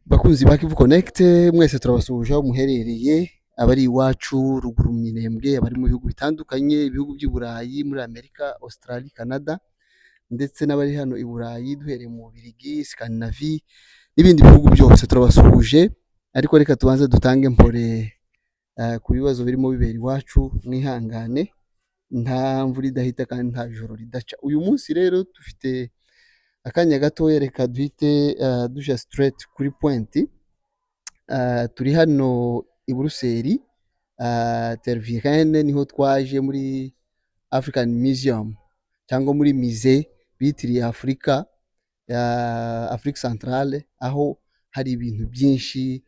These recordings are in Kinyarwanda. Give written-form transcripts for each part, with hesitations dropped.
Bakunzi ba Kivu Connect mwese turabasuhuje aho muherereye, abari iwacu ruguru mu Minembwe, abari mu bihugu bitandukanye, ibihugu by'i Burayi, muri Amerika, Australia, Canada ndetse n'abari hano i Burayi duhereye mu Bubiligi, Scandinavie n'ibindi bihugu byose turabasuhuje, ariko reka tubanze dutange mpore ku bibazo birimo bibera iwacu, mwihangane nta mvura idahita kandi nta joro ridaca. Uyu munsi rero dufite akanya gatoya, reka duhite duja straight kuri point. Turi hano i Buruseli, Tervuren niho twaje muri African Museum cyangwa muri musée bitiriye Afurika, Afrique Centrale, aho hari ibintu byinshi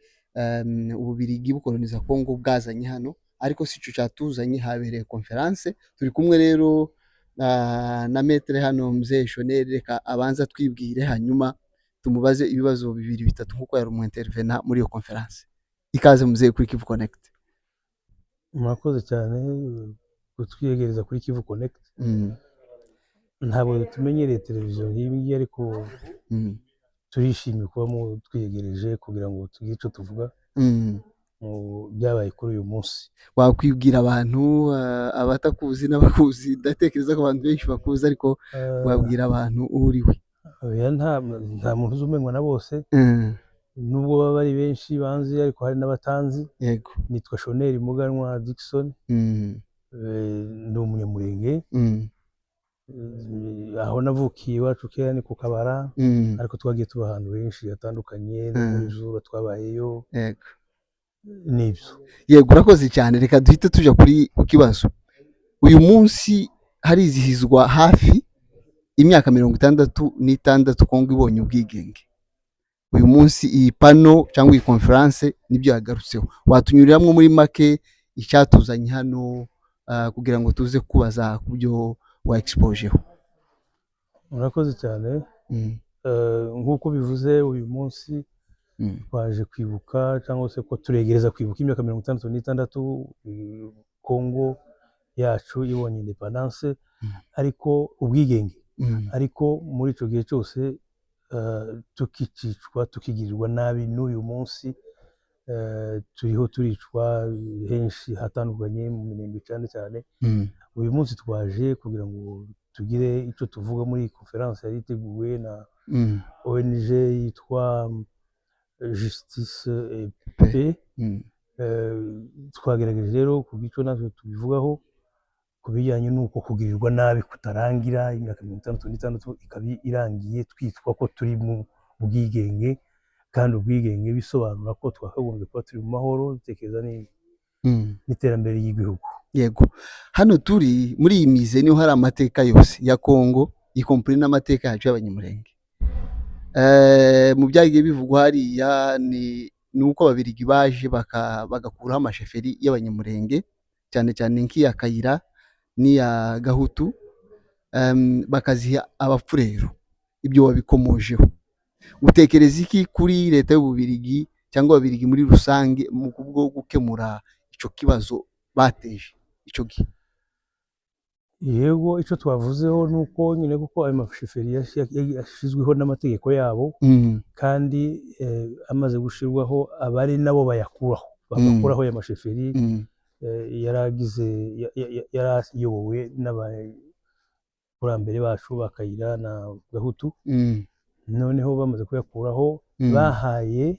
Ububiligi bukoloniza Congo bwazanye hano, ariko si cyo cyatuzanye, habereye conference. Turi kumwe rero na metere hano mzee Shoneri, reka abanza twibwire hanyuma tumubaze ibibazo bibiri bitatu nkuko yari umuintervena muri iyo conference. Ikaze mzee kuri Kivu Connect. Murakoze cyane kutwiyegereza kuri Kivu Connect. Ntabwo tumenyereye televiziyo nk'iyi, ariko turishimye kuba mu twiyegereje kugira ngo tugire icyo tuvuga mu byabaye kuri uyu munsi. Wakwibwira abantu abatakuzi n'abakuzi? Ndatekereza ko abantu benshi bakuzi, ariko wabwira abantu uriwe? Nta muntu uzumenywa na bose, nubwo baba ari benshi banzi, ariko hari n'abatanzi. Yego. Nitwa Shoneri Muganwa Dickson, ndi umunyamurenge. Aho navukiye iwacu kera ni ku Kabara, ariko twagiye tuba ahantu henshi hatandukanye, no muri Jura twabayeyo. Yego. Nibyo. Yego, urakoze cyane. Reka duhite tuja kuri kibazo. Uyu munsi harizihizwa hafi imyaka 66 Kongo ibonye ubwigenge. Uyu munsi iyi pano cyangwa iyi conference nibyo yagarutseho. Watunyuriramwe muri make icyatuzanye hano kugira ngo tuze kubaza kubyo wa exposeho. Murakoze cyane. Nk'uko bivuze, uyu munsi twaje kwibuka cyangwa se ko turegereza kwibuka imyaka 66 Kongo yacu ibonye independence, ariko ubwigenge. Ariko muri ico gihe cyose tukicicwa, tukigirirwa nabi. N'uyu munsi turiho turicwa henshi hatandukanye mu Minembwe cyane cyane. Uyu munsi twaje kugira ngo tugire icyo tuvuga muri conference yari iteguwe na ONG yitwa Justice et Paix. Twagerageje rero kugira icyo natwe tubivugaho ku bijyanye n'uko kugirirwa nabi kutarangira. Imyaka 66 ikaba irangiye twitwa ko turi mu bwigenge, kandi ubwigenge bisobanura ko twakagombye kuba turi mu mahoro, dutekereza n'iterambere ry'igihugu. Yego, hano turi muri iyi mize niho hari amateka yose ya Kongo, ikompuri n'amateka yacu y'abanyamurenge. Mu byagiye bivugwa hariya ni uko Ababiligi baje bagakuraho amasheferi y'abanyamurenge, cyane cyane nk'iya Kayira n'iya Gahutu, bakaziha abapfurero. Ibyo wabikomojeho. Utekereza iki kuri leta y'Ububiligi cyangwa Ababiligi muri rusange mu kubwo gukemura ico kibazo bateje ico gihe? Yego, icyo twavuzeho nuko nyine kuko ayo masheferi yashizweho n'amategeko yabo, kandi amaze gushirwaho abari nabo bayakuraho, bagakuraho ayo masheferi. Yarayobowe n'abakurambere bacu Bakayira na Gahutu. Noneho bamaze kuyakuraho, bahaye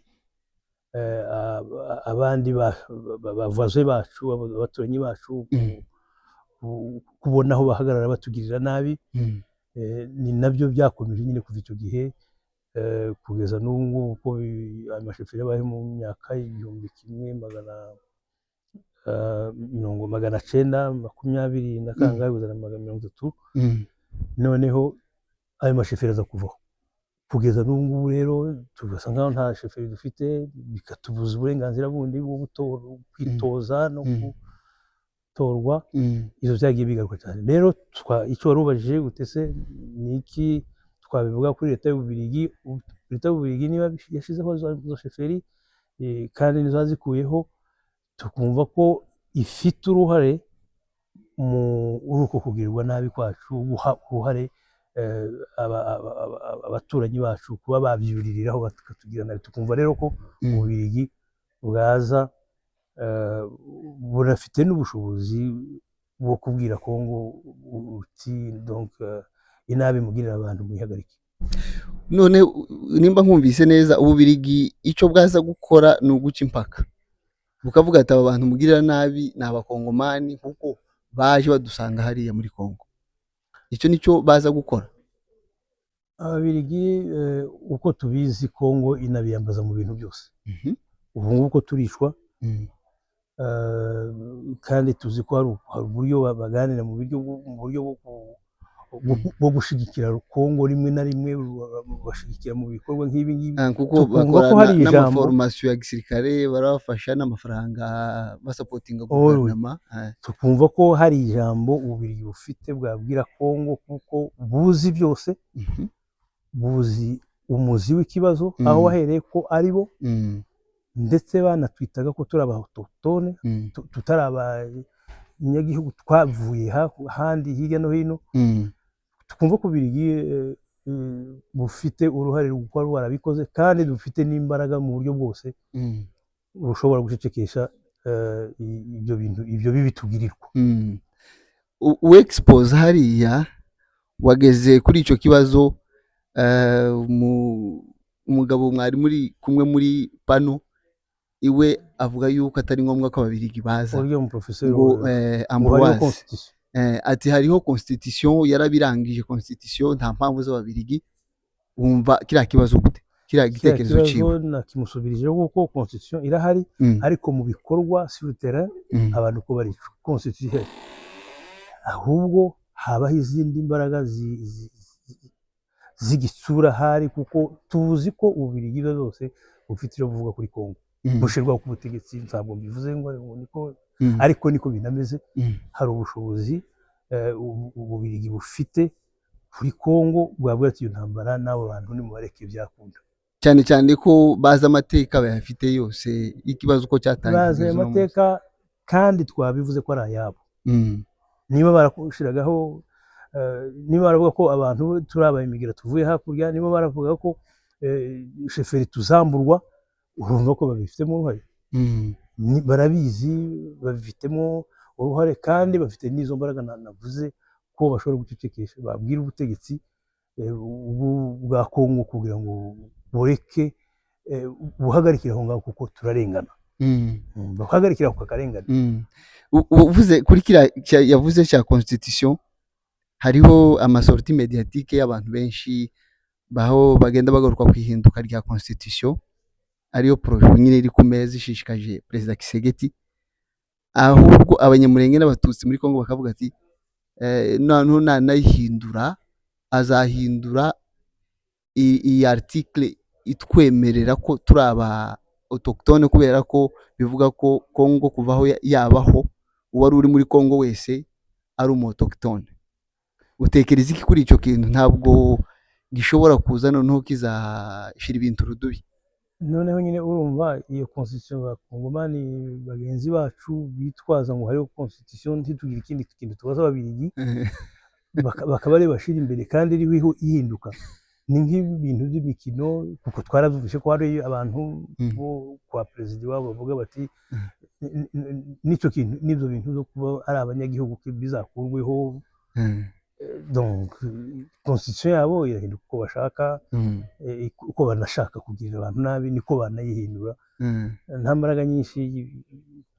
abandi bavaze bacu, abaturanyi bacu, kubona aho bahagarara batugirira nabi. Ni nabyo byakomeje nyine kuva icyo gihe kugeza n'ubu ngubu, uko amasheferi yabaye mu myaka 1920 na kangahe kugeza na 30. Noneho ayo masheferi aza kuvaho kugeza n'ubu ngubu. Rero tugasa nkaho nta sheferi dufite, bikatubuza uburenganzira bundi bwo kwitoza no gutorwa. Izo byagiye bigaruka cyane. Rero icyo wari ubajije gutese ni iki twabivuga kuri leta y'Ububiligi. Leta y'Ububiligi niba yashizeho izo sheferi kandi nizo zikuyeho, tukumva ko ifite uruhare mu uko kugirirwa nabi kwacu, uruhare abaturanyi bacu kuba babyuririraho bakatubwira nabi, tukumva rero ko Ububiligi bwaza bunafite n'ubushobozi bwo kubwira Kongo uti donc inabi mugirira abantu muyihagarike. None nimba nkumvise neza Ububiligi icyo bwaza gukora ni uguca impaka bukavuga ati aba bantu mugirira nabi ni abakongomani kuko baje badusanga hariya muri Kongo, icyo nicyo baza gukora. Ababiligi uko tubizi Kongo inabiyambaza mu bintu byose, ubu ngubu ko turishwa kandi tuzi ko hari uburyo baganira mu buryo bwo gushyigikira Kongo, rimwe na rimwe bashyigikira mu bikorwa nk'ibi ngibi, kuko bakora n'amaforomasiyo ya gisirikare barabafasha n'amafaranga basapotinga guverinoma. tukumva ko hari ijambo Ububiligi bufite bwabwira Kongo kuko buzi byose, buzi umuzi w'ikibazo aho wahereye ko ari bo, ndetse banatwitaga ko turi abahotoktone tutari abanyagihugu twavuye ahandi hirya no hino. Tukumva ko Ububiligi bufite uruhare kuko rwarabikoze kandi dufite n'imbaraga mu buryo bwose bushobora gucecekesha ibyo bintu, ibyo bibi tugirirwa. Uexpose hariya wageze kuri icyo kibazo, umugabo mwari muri kumwe muri pano iwe avuga yuko atari ngombwa ko Ababiligi baza ngo Ambroise ati hariho constitution yarabirangije, constitution nta mpamvu z'Ababiligi. Wumva kiriya kibazo gute, kiriya gitekerezo ciwe? Nakimusubirije kuko constitution irahari, ariko mu bikorwa sur le terrain abantu ko bari constitution ahubwo habaho izindi mbaraga z'igitsura hari, kuko tuzi ko Ububiligi zose bufite icyo buvuga kuri Kongo bushirwaho ku butegetsi. Ntabwo mbivuze ngo niko, ariko niko binameze. Hari ubushobozi Ububiligi bufite kuri Kongo bwabwira ati iyo ntambara n'abo bantu nimubareke byakunda, cyane cyane ko bazi amateka bayafite yose y'ikibazo uko cyatangiye, bazi amateka kandi twabivuze ko ari ayabo. Niba barakushiragaho, niba baravuga ko abantu turi abayimigira tuvuye hakurya, niba baravuga ko sheferi tuzamburwa, urumva ko babifitemo uruhare. Barabizi babifitemo uruhare kandi bafite n'izo mbaraga navuze ko bashobora gucecekesha, babwira ubutegetsi bwa Kongo kugira ngo bureke buhagarikire aho ngaho kuko turarengana, bahagarikira ako karengane. Uvuze kuri kiriya yavuze cya constitution, hariho amasorti mediatique y'abantu benshi baho bagenda bagaruka ku ihinduka rya constitution, ariyo projet nyine iri ku meza ishishikaje Perezida Kisegeti, ahubwo abanyamurenge n'abatutsi muri Kongo bakavuga ati noneho nanayihindura azahindura iyi article itwemerera ko turi aba autochtone, kubera ko bivuga ko Kongo kuvaho yabaho uwari uri muri Kongo wese ari umu autochtone. Utekereza iki kuri icyo kintu? Ntabwo gishobora kuza noneho kizashira ibintu rudubi? Noneho nyine urumva iyo constitution bakongomani bagenzi bacu bitwaza ngo hariho constitution ntitugira ikindi kintu tubaza Ababiligi bakaba ari bashira imbere kandi iriho ihinduka. Ni nk'ibintu by'imikino, kuko twaravuze ko hari abantu bo kwa perezida wabo bavuga bati n'icyo kintu n'ibyo bintu zo kuba ari abanyagihugu bizakurweho. Donc constitution yabo irahinduka uko bashaka, uko banashaka kugirira abantu nabi niko banayihindura. Nta mbaraga nyinshi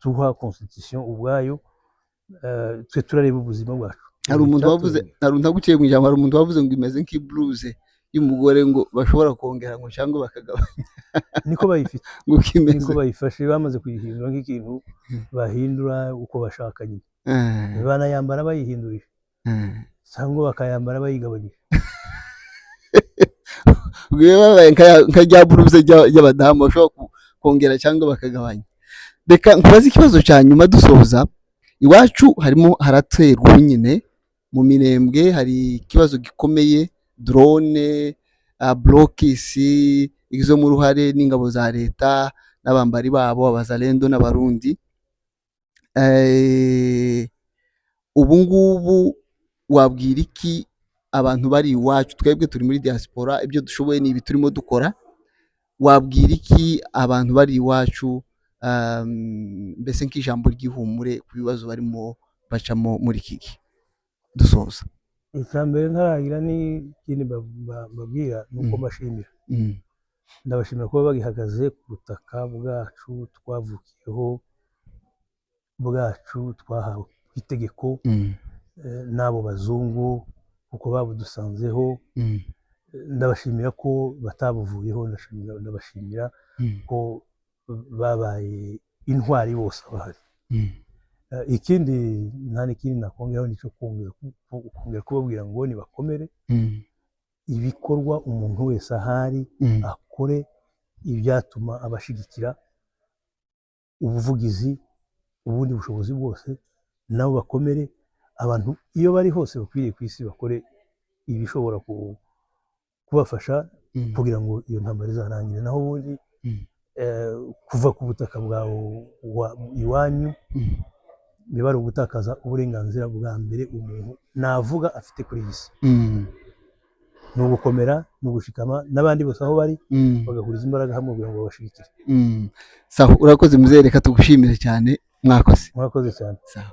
tuha constitution ubwayo, twe turareba ubuzima bwacu. Hari umuntu wavuze, ntaguciye mu ijambo, hari umuntu wavuze ngo imeze nk'ibluze y'umugore ngo bashobora kongera ngo cyangwa bakagabanya. Niko bayifite, niko bayifashe, bamaze kuyihindura nk'ikintu bahindura uko bashaka nyine. Banayambara bayihindurije cyangwa bakayambara bayigabanyije. Nka rya bluze y'abadamu bashobora kongera cyangwa bakagabanya. Reka nkubaze ikibazo cya nyuma dusoza. Iwacu harimo haraterwa nyine mu Minembwe, hari ikibazo gikomeye, drone, blokisi izo mu ruhare n'ingabo za leta n'abambari babo abazalendo n'abarundi. Ubu ngubu wabwira iki abantu bari iwacu, twebwe turi muri diaspora, ibyo dushoboye ni ibi turimo dukora. Wabwira iki abantu bari iwacu, mbese nk'ijambo ry'ihumure ku bibazo barimo bacamo muri iki gihe dusoza? icya mbere ntaragira n'ikindi babwira ni uko mbashimira. Ndabashimira kuba bagihagaze ku butaka bwacu twavukiyeho, bwacu twahawe itegeko n'abo bazungu kuko babudusanzeho. Ndabashimira ko batabuvuyeho, ndabashimira ko babaye intwari bose bahari. Ikindi nta n'ikindi nakongeraho nicyo kongera kubabwira ngo nibakomere, ibikorwa umuntu wese ahari akore ibyatuma abashigikira ubuvugizi, ubundi bushobozi bwose, nabo bakomere. Abantu iyo bari hose bakwiriye ku isi bakore ibishobora kubafasha kugira ngo iyo ntambara izarangire. Naho ubundi kuva ku butaka bwawe iwanyu biba ari ugutakaza uburenganzira bwa mbere umuntu navuga afite kuri iyi si. Ni ugukomera, ni ugushikama, n'abandi bose aho bari bagahuriza imbaraga hamwe kugira ngo babashigikire. Sawa, urakoze muzee, reka tugushimire cyane. Mwakoze cyane. Sawa.